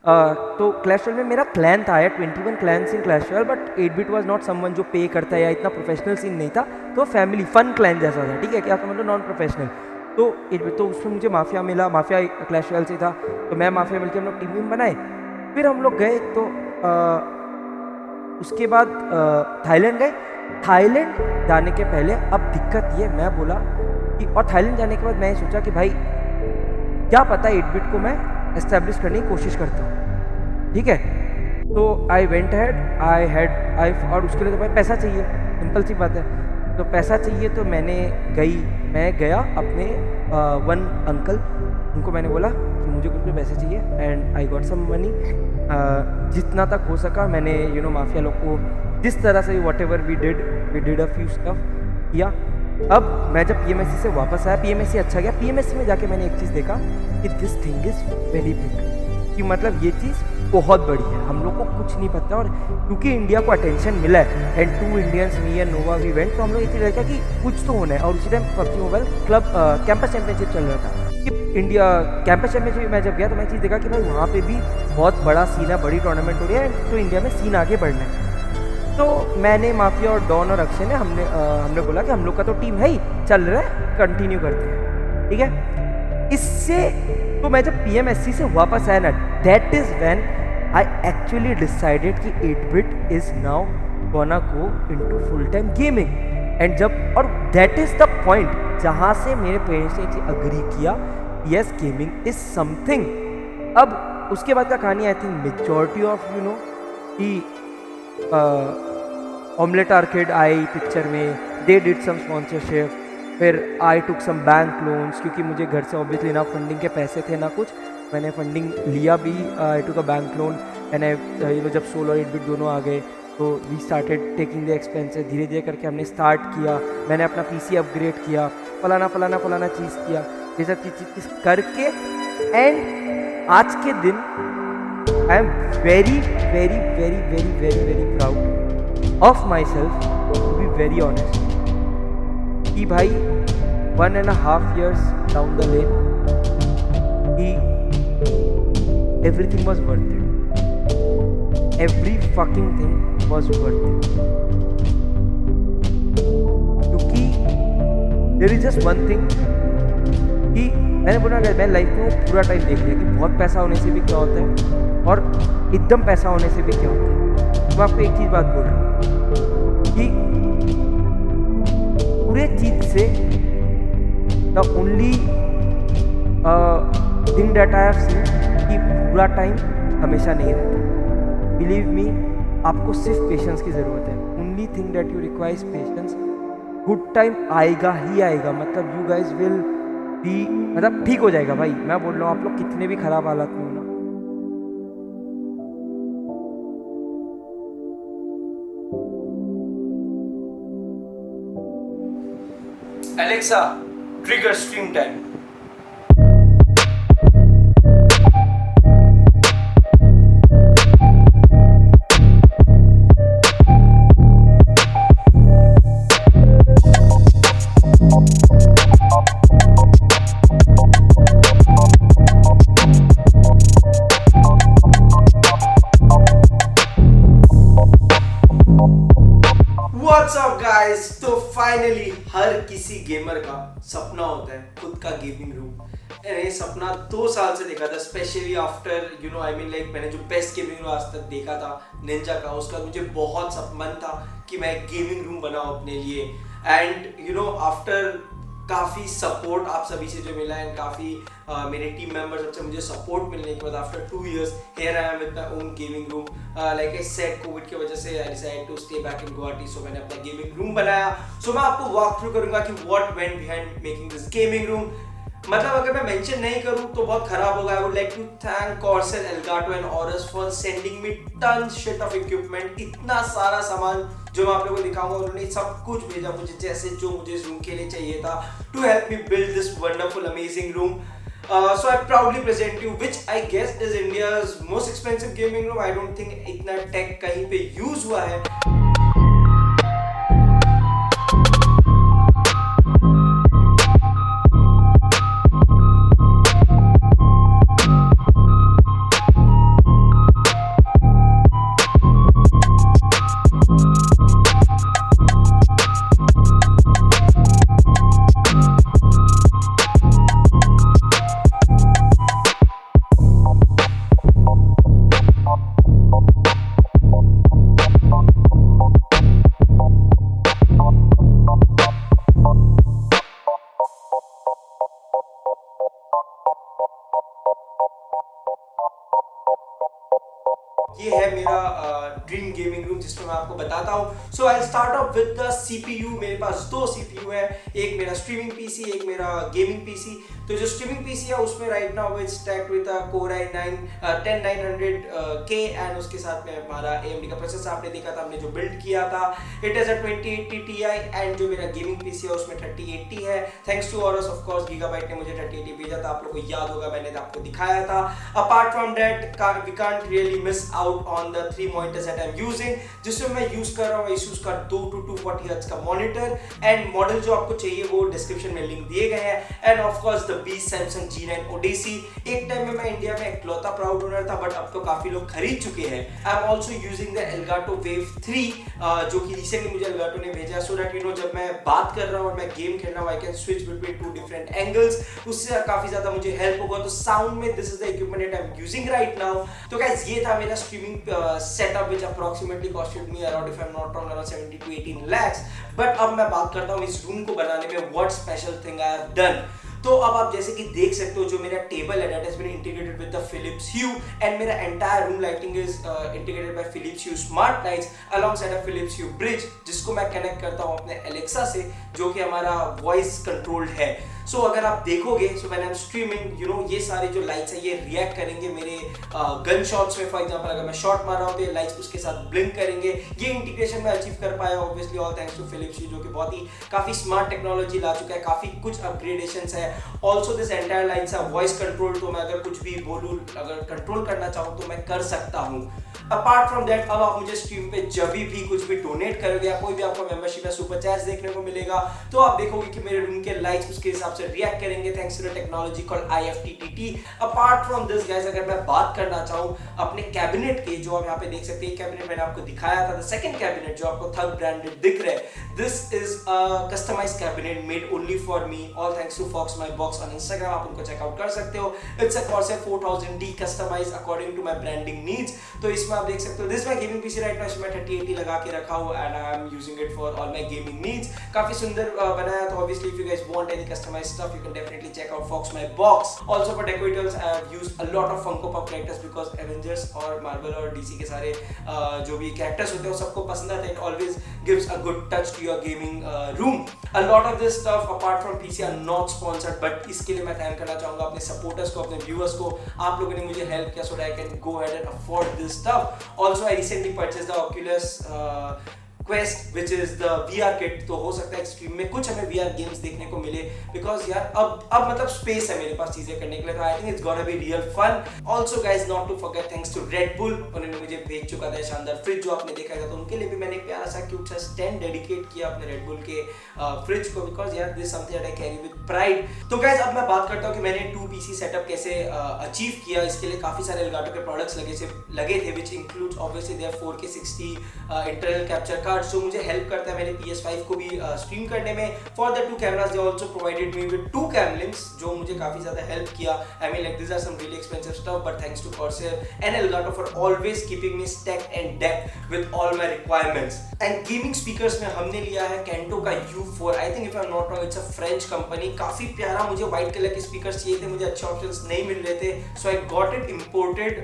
तो Clash Royale में मेरा क्लैन था, 21 clans in Clash Royale, but eight bit was not someone जो पे करता है या इतना प्रोफेशनल सीन नहीं था, तो फैमिली फन क्लैन जैसा था, ठीक है, क्या मतलब नॉन प्रोफेशनल। तो 8-बिट, तो उसमें मुझे माफिया मिला, माफिया क्लैश रॉयल से था, तो मैं माफिया मिलकर हम लोग टीम वीम बनाए। फिर हम लोग गए, तो उसके बाद थाईलैंड गए। थाईलैंड जाने के पहले अब दिक्कत ये, मैं बोला कि, और थाईलैंड जाने के बाद मैं सोचा कि भाई क्या पता 8-बिट को मैं एस्टेब्लिश करने की कोशिश करता हूँ, ठीक है। तो आई वेंट हैड और उसके लिए तो भाई पैसा चाहिए, सिंपल सी बात है, तो पैसा चाहिए। तो मैं गया अपने वन अंकल, उनको मैंने बोला कि मुझे कुछ पैसे चाहिए, and I got some money. जितना तक हो सका मैंने माफिया लोग को जिस तरह से whatever we did a few stuff किया। अब मैं जब पीएमएससी से वापस आया, पीएमएससी अच्छा गया, पीएमएससी में जाके मैंने एक चीज़ देखा कि this thing is very big, कि मतलब ये चीज़ बहुत बड़ी है, हम लोग को कुछ नहीं पता। और क्योंकि इंडिया को अटेंशन मिला है and 2 Indians me and Nova we went, तो हम लोग ये चीज़ देखा कि कुछ तो होना है। और उसी time PUBG mobile club campus championship चल रहा था कि इंडिया कैंपस चैंपियनशिप में जब गया तो मैं चीज़ देखा कि भाई वहाँ पे भी बहुत बड़ा सीन है, बड़ी टूर्नामेंट हो रही है, तो इंडिया में सीन आगे बढ़ना है। तो मैंने, माफिया और डॉन और अक्षय ने हमने बोला कि हम लोग का तो टीम है ही, चल रहा है, कंटिन्यू करते हैं, ठीक है। इससे तो मैं जब पीएमएससी से वापस आया ना, that is when I actually decided कि eight bit is now gonna go into full time gaming. And जब, और दैट इज़ द पॉइंट जहाँ से मेरे पेरेंट्स ने अग्री किया, यस गेमिंग इज समथिंग। अब उसके बाद का कहानी, आई थिंक मेजॉरिटी ऑफ कि ऑमलेट आर्केड आई पिक्चर में, दे डिड सम स्पॉन्सरशिप, फिर आई टुक सम बैंक लोन्स, क्योंकि मुझे घर से ऑब्वियसली ना फंडिंग के पैसे थे ना कुछ, मैंने फंडिंग लिया भी, I took a bank loan, and I जब 16 और 8-बिट दोनों आ गए तो we started taking the expenses, धीरे धीरे करके हमने स्टार्ट किया, मैंने अपना पीसी अपग्रेड किया, फलाना चीज़ किया, ये सब चीज़ करके, एंड आज के दिन I am very very very very very very proud of myself, to be very honest, कि भाई 1.5 years डाउन द लेन कि everything was worth it, every fucking thing was worth it, क्योंकि there is just one thing कि मैंने बोला, अगर मैं life में पूरा टाइम देख लिया कि बहुत पैसा होने से भी क्या होता है और एकदम पैसा होने से भी क्या होता है, तो मैं आपको एक चीज़ बात बोल रहा हूँ कि पूरे चीज़ से the only thing that I have seen कि पूरा टाइम हमेशा नहीं रहता। बिलीव मी, आपको सिर्फ पेशेंस की ज़रूरत है, only thing that you require is patience. Good time आएगा ही आएगा, मतलब यू गाइज विल भी, मतलब ठीक हो जाएगा भाई, मैं बोल रहा हूँ, आप लोग कितने भी खराब हालात में हो ना। Alexa, trigger stream time. What's up guys? तो फाइनली हर किसी गेमर का सपना होता है खुद का गेमिंग रूम। मैंने सपना 2 साल से देखा था, specially after I mean like मैंने जो बेस्ट गेमिंग रूम आज तक देखा था निंजा का, उसका मुझे बहुत मन था कि मैं गेमिंग रूम बनाऊं अपने लिए। एंड आफ्टर काफ़ी सपोर्ट आप सभी से जो मिला एंड काफ़ी मेरे टीम मेंबर्स सबसे मुझे सपोर्ट मिलने के बाद after 2 years here I am with my own gaming room. Like I said, Covid की वजह से I decided to stay back in Guwahati, so मैंने अपना गेमिंग रूम बनाया। So मैं आपको वॉक थ्रू करूंगा कि what went behind making this gaming room। मतलब अगर मैं मेंशन नहीं करूं तो बहुत खराब होगा। I would like to thank Corsair, Elgato and Aorus for sending me tons shit of equipment। इतना सारा सामान जो मैं आप लोगों को दिखाऊंगा, उन्होंने सब कुछ भेजा मुझे जैसे जो मुझे इस रूम के लिए चाहिए था to help me build this wonderful amazing room। So I proudly present you which I guess is India's most expensive gaming room। I don't think इतना टेक कहीं पे यूज हुआ है। ये है मेरा ड्रीम गेमिंग रूम जिसमें मैं आपको बताता हूँ। So I start off with the CPU. मेरे पास 2 सीपीयू है, एक मेरा स्ट्रीमिंग पीसी, एक मेरा गेमिंग पीसी। तो जो स्ट्रीमिंग पीसी है उसमें right now it's stacked with Core i9-10900K and उसके साथ में हमारा AMD का प्रोसेसर आपने देखा था, हमने जो बिल्ड किया था, it is a 2080 Ti। And जो मेरा गेमिंग पीसी है उसमें 3080 है। Thanks to Aorus of course, Gigabyte ने मुझे 3080 भेजा था, आप लोगों को याद होगा मैंने आपको दिखाया था। Apart from that we can't really miss out on the 3 monitors that I am using, जिसमें मैं यूज कर रहा हूँ Asus का 2 to 240 हर्ट्ज का मॉनिटर। एंड मॉडल जो आपको चाहिए वो डिस्क्रिप्शन में लिंक दिए गए हैं। End of course the beast Samsung G9 Odyssey। एक टाइम में मैं इंडिया में इकलौता प्राउड ओनर था, बट अब तो काफी लोग खरीद चुके हैं। I am also using the Elgato Wave 3 जो कि रिसेंटली मुझे Elgato ने भेजा, सो दैट यू नो जब मैं बात कर रहा हूँ और मैं गेम खेल रहा हूँ, I can switch between 2 different angles, उससे काफी ज्यादा मुझे हेल्प होगा। तो साउंड में this is the equipment that I am using right now. तो गाइस ये था मेरा streaming setup which approximately costed me around, if I am not wrong, around 17 to 18 lakhs। But अब मैं बात करता हूँ इस रूम को बनाने में what special thing I have done. तो अब आप जैसे कि देख सकते हो जो मेरा टेबल है that has been integrated with the Philips Hue and मेरा entire room lighting is integrated by Philips Hue smart lights alongside a Philips Hue bridge, जिसको मैं कनेक्ट करता हूं अपने Alexa से, जो कि हमारा वॉइस कंट्रोल्ड है। सो अगर आप देखोगे, so when I am streaming you know ये सारे जो लाइट्स है ये रिएक्ट करेंगे मेरे गन शॉट्स में। फॉर एग्जांपल अगर मैं शॉट मार रहा हूं तो ये लाइट्स उसके साथ ब्लिंक करेंगे। ये इंटीग्रेशन में अचीव कर पाया obviously all thanks to Philips Hue, जो कि बहुत ही काफी स्मार्ट टेक्नोलॉजी ला चुका है, काफी कुछ अपग्रेडेशंस है। Also this entire lights are voice control, तो मैं अगर कुछ भी बोलूं, अगर कंट्रोल करना चाहूं तो मैं कर सकता हूं। अपार्ट फ्रॉम दैट अब आप मुझे स्ट्रीम पे जब भी कुछ भी डोनेट करोगे या कोई भी आपको मेंबरशिप या सुपर चैट्स देखने को मिलेगा, तो आप देखोगे कि मेरे रूम के लाइट्स उसके हिसाब से रिएक्ट करेंगे thanks to the technology called IFTTT। Apart from this guys, अगर मैं बात करना चाहूं अपने कैबिनेट की, जो आप यहाँ पे देख सकते हैं, कैबिनेट मैंने आपको दिखाया था, द सेकंड कैबिनेट जो आपको थग ब्रांडेड दिख रहा है, this is a customised cabinet made only for me, all thanks to Fox my box on Instagram, आप उनको चेकआउट कर सकते हो। It's a Corsair 4000D customised according to my branding needs. तो इसमें आप देख सकते हो this my gaming PC right now, इसमें 3080 लगा के रखा हूं and I am using it for all my gaming needs. काफी सुंदर बनाया, तो obviously if you guys want any customised stuff you can definitely check out Fox my box. Also for decorators I have used a lot of Funko Pop characters because Avengers और Marvel और DC के सारे जो भी characters होते हैं वो सबको पसंद आते हैं। It always gives a good touch to your gaming room. A lot of this stuff apart from PC are not sponsored, but इसके लिए मैं थैंक करना चाहूंगा अपने सपोर्टर्स को, अपने व्यूअर्स को। आप लोगों ने मुझे हेल्प किया so that I can go ahead and afford this stuff. Also I recently purchased the Oculus Quest which is the VR kit, तो हो सकता है स्ट्रीम में कुछ हमें VR गेम्स देखने को मिले, बिकॉज यार अब मतलब स्पेस है मेरे पास चीजें करने के लिए, तो I think it's gonna be real fun. Also guys not to forget thanks to Red Bull, उन्होंने मुझे भेज चुका था शानदार फ्रिज जो आपने देखा था, तो उनके लिए भी मैंने एक प्यारा सा क्यूट सा स्टैंड डेडिकेट किया अपने Red Bull के फ्रिज को, बिकॉज यार this something that I carry with pride. तो गाइज अब मैं बात करता हूँ कि मैंने 2 PC सेटअप कैसे अचीव किया। इसके लिए काफी सारे Elgato के प्रोडक्ट्स लगे थे which includes obviously their 4K 60 internal capture cards, जो मुझे हेल्प करता है मेरे PS5 को भी स्ट्रीम करने में। For the 2 cameras they also provided me with 2 cam links, जो मुझे काफी ज्यादा हेल्प किया। I mean like this are some really expensive stuff, but thanks to Corsair and Elgato for always keeping me stacked and decked with all my requirements. And gaming speakers में हमने लिया है Kanto का U4, I think if I am not wrong it's a French company. काफी प्यारा, मुझे white colour के speakers चाहिए थे, मुझे अच्छे ऑप्शंस नहीं मिल रहे थे, so I got it imported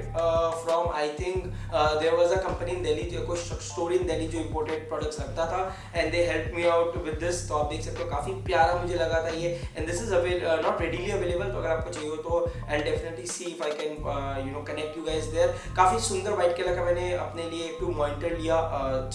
from I think there was a company in Delhi, जो कोई स्टोर इन दिल्ली जो इंपोर्टेड प्रोडक्ट्स रखता था, and they help me out with this. तो आप देख सकते हो काफी प्यारा मुझे लगा था ये, and this is not readily available, तो अगर आपको चाहिए हो तो I definitely see if I can you know connect you guys there. काफी सुंदर व्हाइट कलर का मैंने अपने लिए 2 मॉनिटर लिया,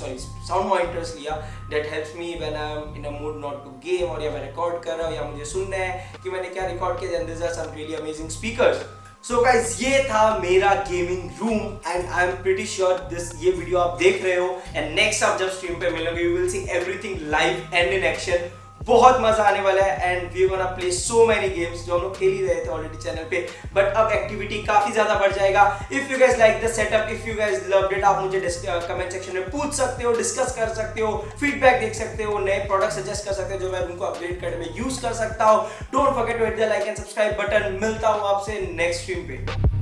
सॉरी साउंड मॉनिटर्स लिया, that helps me when I am in a mood not to game, और या मैं रिकॉर्ड कर रहा हूं या मुझे सुनना है कि मैंने क्या रिकॉर्ड किया, and this are some really amazing speakers. So guys ये था मेरा gaming room, and I am pretty sure ये वीडियो आप देख रहे हो, एंड नेक्स्ट आप जब स्ट्रीम पे मिलोगे you will see everything live and in action. बहुत मजा आने वाला है, and we gonna play so many games जो हम लोग खेल ही रहे थे ऑलरेडी चैनल पे, बट अब एक्टिविटी काफी ज्यादा बढ़ जाएगा। If you guys like the setup, if you guys loved it, आप मुझे कमेंट सेक्शन में पूछ सकते हो, डिस्कस कर सकते हो, फीडबैक देख सकते हो, नए प्रोडक्ट सजेस्ट कर सकते हो जो मैं उनको अपग्रेड करने में यूज कर सकता हूँ। Don't forget to hit the like and subscribe button. मिलता हूँ आपसे नेक्स्ट स्ट्रीम पे।